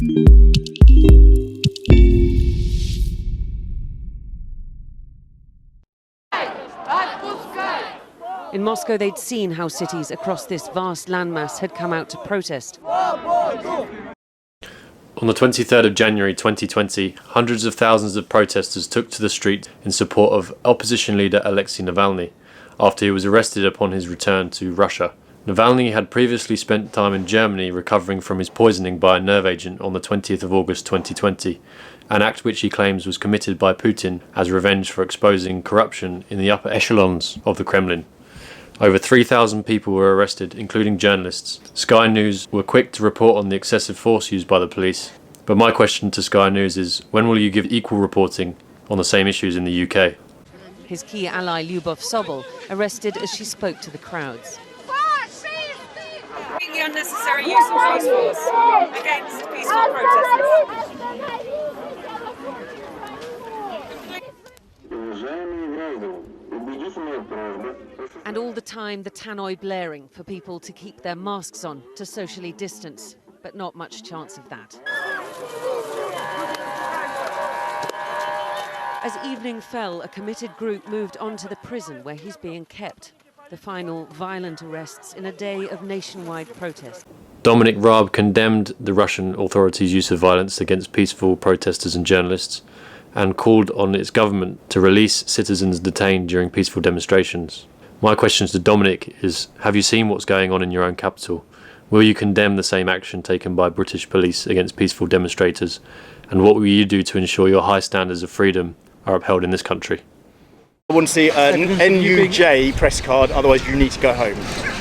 In Moscow, they'd seen how cities across this vast landmass had come out to protest. On the 23rd of January 2020, hundreds of thousands of protesters took to the street in support of opposition leader Alexei Navalny after he was arrested upon his return to Russia. Navalny had previously spent time in Germany recovering from his poisoning by a nerve agent on the 20th of August 2020, an act which he claims was committed by Putin as revenge for exposing corruption in the upper echelons of the Kremlin. Over 3,000 people were arrested, including journalists. Sky News were quick to report on the excessive force used by the police. But my question to Sky News is, when will you give equal reporting on the same issues in the UK? His key ally, Lyubov Sobol, arrested as she spoke to the crowds. The unnecessary use of police force against peaceful protesters. And all the time, the tannoy blaring for people to keep their masks on, to socially distance. But not much chance of that. As evening fell, a committed group moved on to the prison where he's being kept. The final violent arrests in a day of nationwide protest. Dominic Raab condemned the Russian authorities' use of violence against peaceful protesters and journalists and called on its government to release citizens detained during peaceful demonstrations. My question to Dominic is, have you seen what's going on in your own capital? Will you condemn the same action taken by British police against peaceful demonstrators? And what will you do to ensure your high standards of freedom are upheld in this country? I want to see an NUJ press card, otherwise you need to go home.